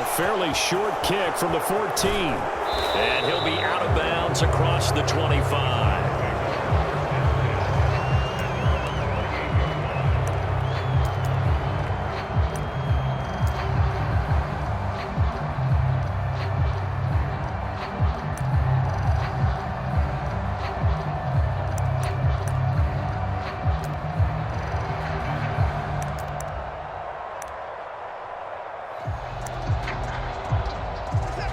A fairly short kick from the 14. And he'll be out of bounds across the 25.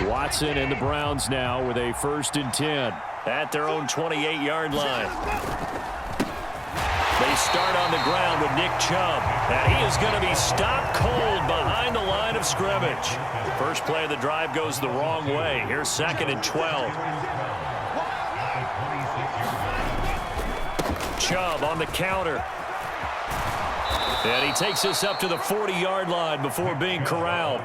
Watson and the Browns now with a 1st and 10 at their own 28-yard line. They start on the ground with Nick Chubb, and he is going to be stopped cold behind the line of scrimmage. First play of the drive goes the wrong way. Here's 2nd and 12. Chubb on the counter. And he takes us up to the 40-yard line before being corralled.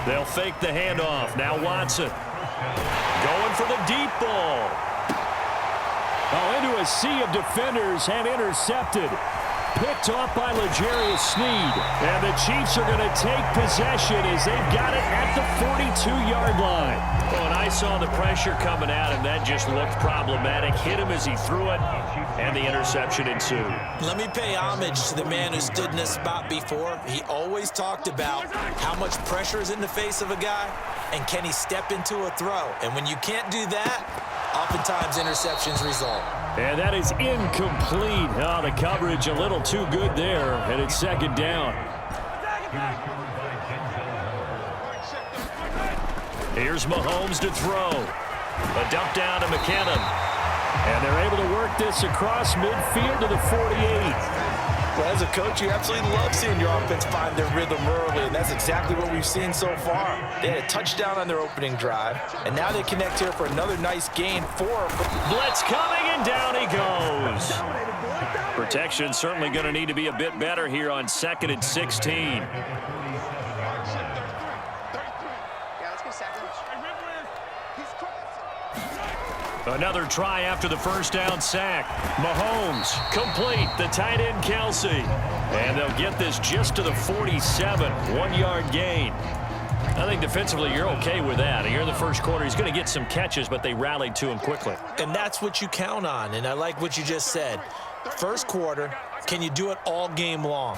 They'll fake the handoff. Now Watson going for the deep ball. Oh, into a sea of defenders and intercepted. Picked off by L'Jarius Sneed. And the Chiefs are going to take possession as they've got it at the 42-yard line. Oh, and I saw the pressure coming at him. That just looked problematic. Hit him as he threw it, and the interception ensued. Let me pay homage to the man who stood in this spot before. He always talked about how much pressure is in the face of a guy, and can he step into a throw. And when you can't do that, oftentimes interceptions result. And that is incomplete. Oh, the coverage a little too good there, and it's 2nd down. Here's Mahomes to throw. A dump down to McKinnon. And they're able to work this across midfield to the 48. Well, as a coach, you absolutely love seeing your offense find their rhythm early, and that's exactly what we've seen so far. They had a touchdown on their opening drive, and now they connect here for another nice gain. Blitz coming, and down he goes. Protection certainly going to need to be a bit better here on 2nd and 16. Another try after the 1st down sack. Mahomes complete, the tight end Kelsey. And they'll get this just to the 47, 1-yard gain. I think defensively you're okay with that. Here in the first quarter, he's going to get some catches, but they rallied to him quickly. And that's what you count on, and I like what you just said. First quarter, can you do it all game long?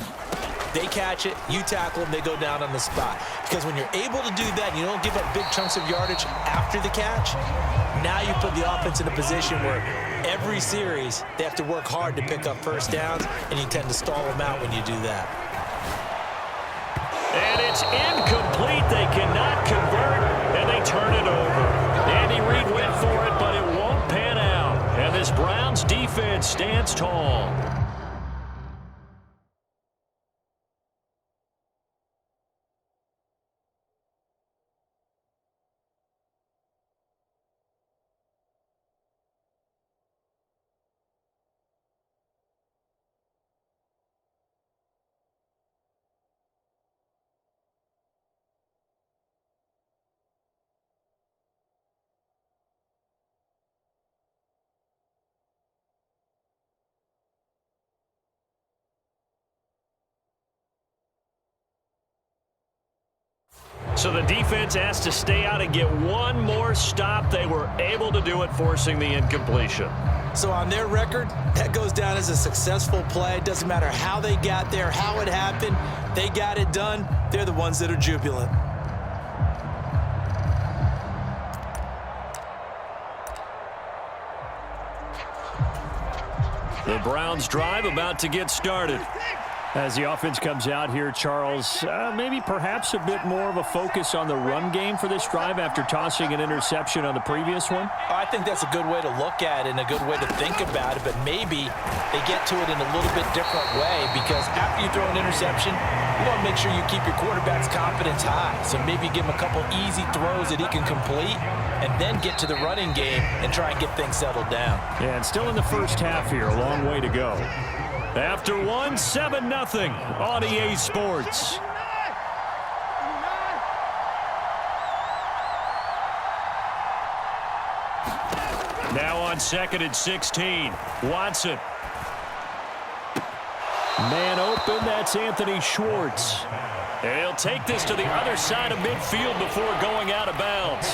They catch it, you tackle them, they go down on the spot. Because when you're able to do that, you don't give up big chunks of yardage after the catch, now you put the offense in a position where every series they have to work hard to pick up 1st downs, and you tend to stall them out when you do that. And it's incomplete. They cannot convert, and they turn it over. Andy Reid went for it, but it won't pan out. And this Browns defense stands tall. So the defense has to stay out and get one more stop. They were able to do it, forcing the incompletion. So on their record, that goes down as a successful play. It doesn't matter how they got there, how it happened. They got it done. They're the ones that are jubilant. The Browns drive about to get started. As the offense comes out here, Charles, maybe perhaps a bit more of a focus on the run game for this drive after tossing an interception on the previous one? I think that's a good way to look at it and a good way to think about it, but maybe they get to it in a little bit different way, because after you throw an interception, you want to make sure you keep your quarterback's confidence high. So maybe give him a couple easy throws that he can complete and then get to the running game and try and get things settled down. Yeah, and still in the first half here, a long way to go. After one, 7-0 on EA Sports. Now on 2nd and 16, Watson. Man open, that's Anthony Schwartz. And he'll take this to the other side of midfield before going out of bounds.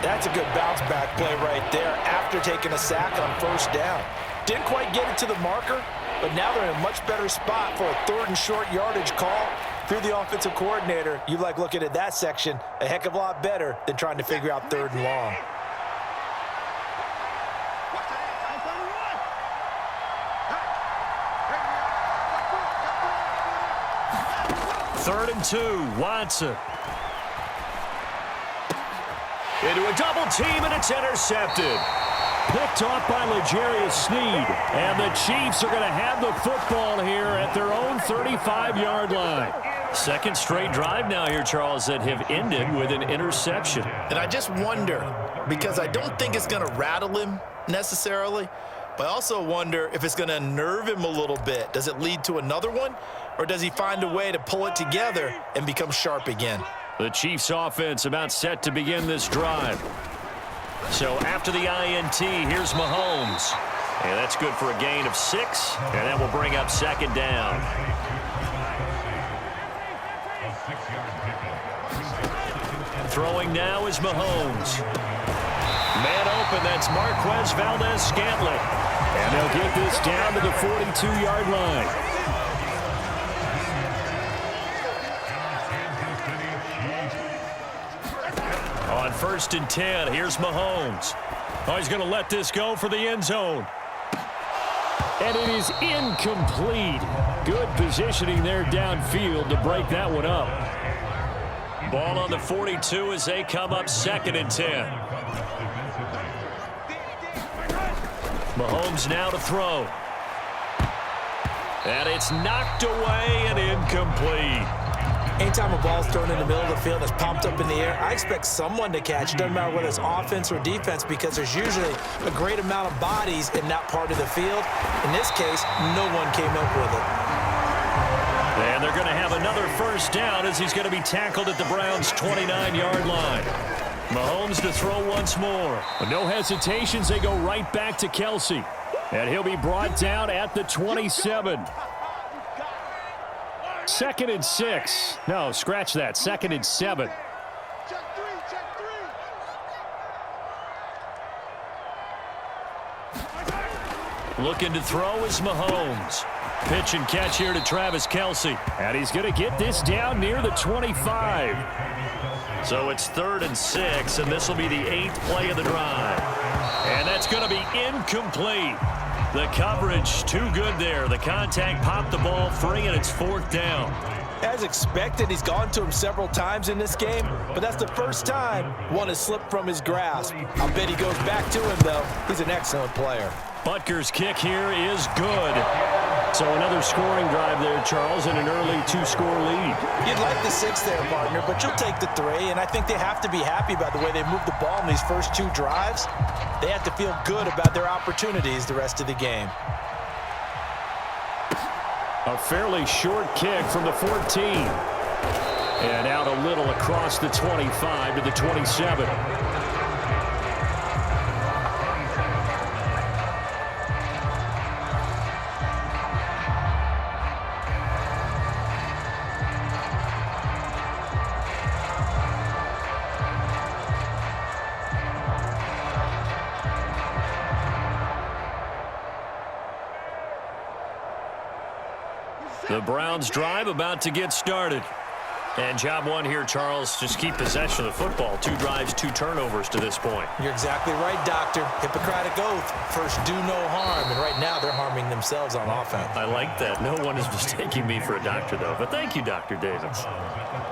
That's a good bounce-back play right there after taking a sack on first down. Didn't quite get it to the marker, but now they're in a much better spot for a 3rd and short yardage call. Through the offensive coordinator, you like looking at that section a heck of a lot better than trying to figure out 3rd and long. Third and 2, Watson. Into a double team, and it's intercepted. Picked off by L'Jarius Sneed. And the Chiefs are going to have the football here at their own 35-yard line. Second straight drive now here, Charles, that have ended with an interception. And I just wonder, because I don't think it's going to rattle him necessarily, but I also wonder if it's going to nerve him a little bit. Does it lead to another one, or does he find a way to pull it together and become sharp again? The Chiefs offense about set to begin this drive. So after the INT, here's Mahomes. And that's good for a gain of 6, and that will bring up second down. Throwing now is Mahomes. Man open, that's Marquez Valdez-Scantling. And they'll get this down to the 42-yard line. On 1st and 10, here's Mahomes. Oh, he's going to let this go for the end zone. And it is incomplete. Good positioning there downfield to break that one up. Ball on the 42 as they come up 2nd and 10. Mahomes now to throw. And it's knocked away and incomplete. Anytime a ball's thrown in the middle of the field that's pumped up in the air, I expect someone to catch. It doesn't matter whether it's offense or defense, because there's usually a great amount of bodies in that part of the field. In this case, no one came up with it. And they're going to have another first down as he's going to be tackled at the Browns' 29-yard line. Mahomes to throw once more. No hesitations, they go right back to Kelsey. And he'll be brought down at the 27. 2nd and 6. No, scratch that. 2nd and 7. Looking to throw is Mahomes. Pitch and catch here to Travis Kelce. And he's going to get this down near the 25. So it's 3rd and 6, and this will be the 8th play of the drive. And that's going to be incomplete. The coverage too good there. The contact popped the ball free, and it's 4th down. As expected, he's gone to him several times in this game, but that's the first time one has slipped from his grasp. I'll bet he goes back to him, though. He's an excellent player. Butker's kick here is good. So another scoring drive there, Charles, and an early 2-score lead. You'd like the 6 there, partner, but you'll take the 3, and I think they have to be happy about the way they moved the ball in these first 2 drives. They have to feel good about their opportunities the rest of the game. A fairly short kick from the 14. And out a little across the 25 to the 27. The Browns drive about to get started. And job one here, Charles, just keep possession of the football. 2 drives, 2 turnovers to this point. You're exactly right, Doctor. Hippocratic oath. First, do no harm. And right now, they're harming themselves on offense. I like that. No one is mistaking me for a doctor, though. But thank you, Dr. Davis.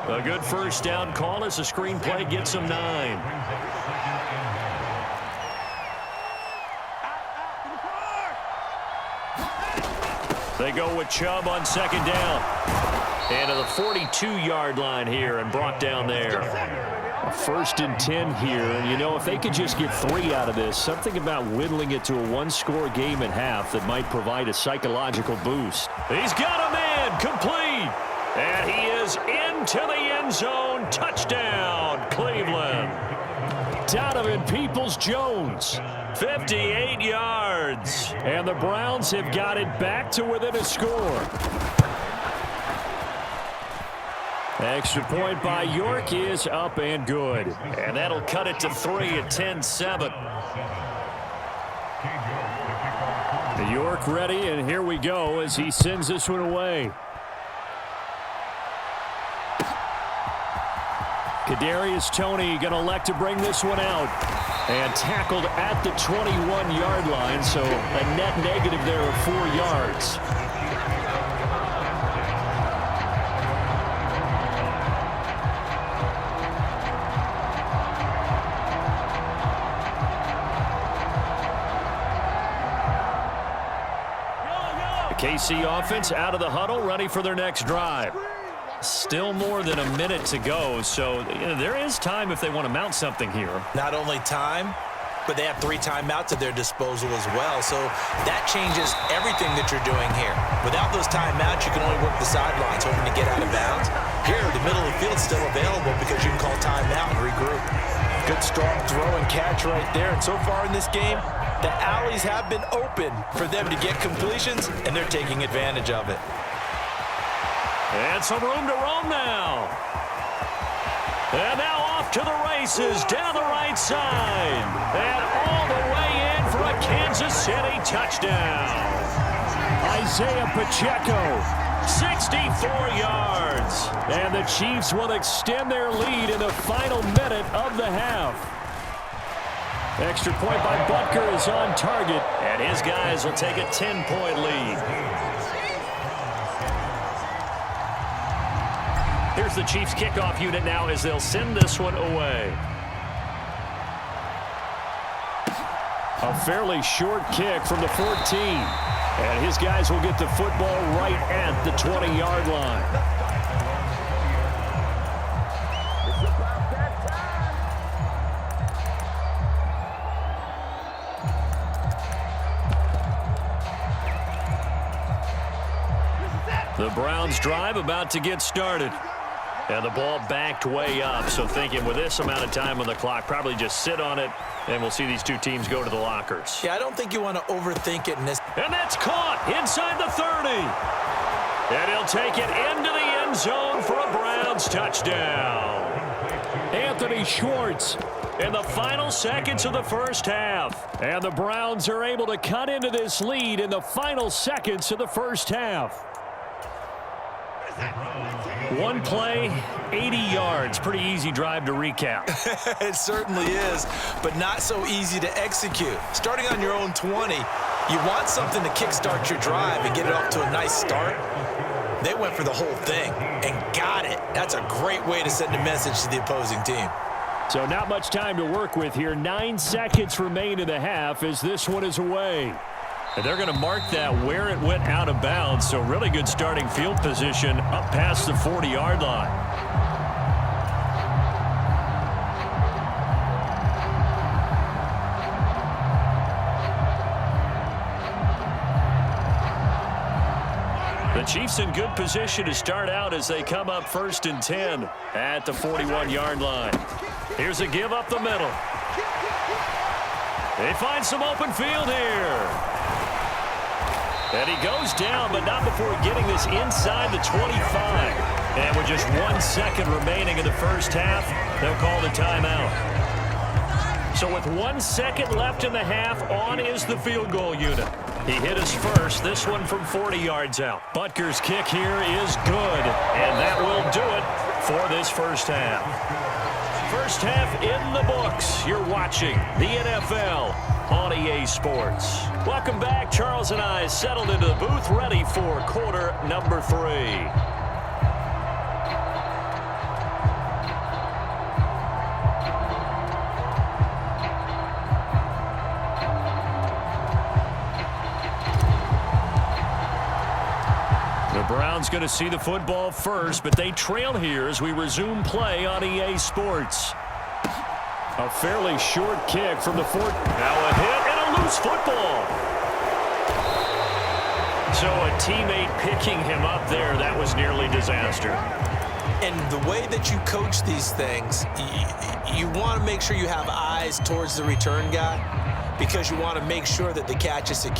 A good first down call as the screenplay gets them 9. They go with Chubb on 2nd down. And to the 42-yard line here and brought down there. A 1st and 10 here. And, you know, if they could just get 3 out of this, something about whittling it to a 1-score game at half that might provide a psychological boost. He's got a man complete. And he is into the end zone. Touchdown, Cleveland. Donovan Peoples-Jones, 58 yards. And the Browns have got it back to within a score. Extra point by York is up and good. And that'll cut it to 3 at 10-7. York ready, and here we go as he sends this one away. Kadarius Toney going to elect to bring this one out. And tackled at the 21-yard line, so a net negative there of 4 yards. The KC offense out of the huddle, ready for their next drive. Still more than a minute to go, so there is time if they want to mount something here. Not only time, but they have 3 timeouts at their disposal as well, so that changes everything that you're doing here. Without those timeouts, you can only work the sidelines, hoping to get out of bounds. Here, the middle of the field is still available because you can call timeout and regroup. Good strong throw and catch right there. And so far in this game, the alleys have been open for them to get completions, and they're taking advantage of it. And some room to roam now. And now off to the races down the right side. And all the way in for a Kansas City touchdown. Isaiah Pacheco, 64 yards. And the Chiefs will extend their lead in the final minute of the half. Extra point by Butker is on target. And his guys will take a 10-point lead. Here's the Chiefs kickoff unit now as they'll send this one away. A fairly short kick from the 14. And his guys will get the football right at the 20-yard line. The Browns drive about to get started. And the ball backed way up, so thinking with this amount of time on the clock, probably just sit on it, and we'll see these two teams go to the lockers. Yeah, I don't think you want to overthink it in this. And that's caught inside the 30. And he'll take it into the end zone for a Browns touchdown. Anthony Schwartz in the final seconds of the first half. And the Browns are able to cut into this lead in the final seconds of the first half. One play, 80 yards. Pretty easy drive to recap. It certainly is, but not so easy to execute. Starting on your own 20, you want something to kickstart your drive and get it off to a nice start. They went for the whole thing and got it. That's a great way to send a message to the opposing team. So not much time to work with here. 9 seconds remain in the half as this one is away. And they're going to mark that where it went out of bounds. So really good starting field position up past the 40-yard line. The Chiefs in good position to start out as they come up 1st and 10 at the 41-yard line. Here's a give up the middle. They find some open field here. And he goes down, but not before getting this inside the 25. And with just 1 second remaining in the first half, they'll call the timeout. So with 1 second left in the half, on is the field goal unit. He hit us first, this one from 40 yards out. Butker's kick here is good, and that will do it for this first half. First half in the books. You're watching the NFL on EA Sports. Welcome back. Charles and I settled into the booth, ready for quarter number 3. The Browns going to see the football first, but they trail here as we resume play on EA Sports. A fairly short kick from the 4. Now a hit and a loose football. So a teammate picking him up there, that was nearly disaster. And the way that you coach these things, you want to make sure you have eyes towards the return guy because you want to make sure that the catch is secure.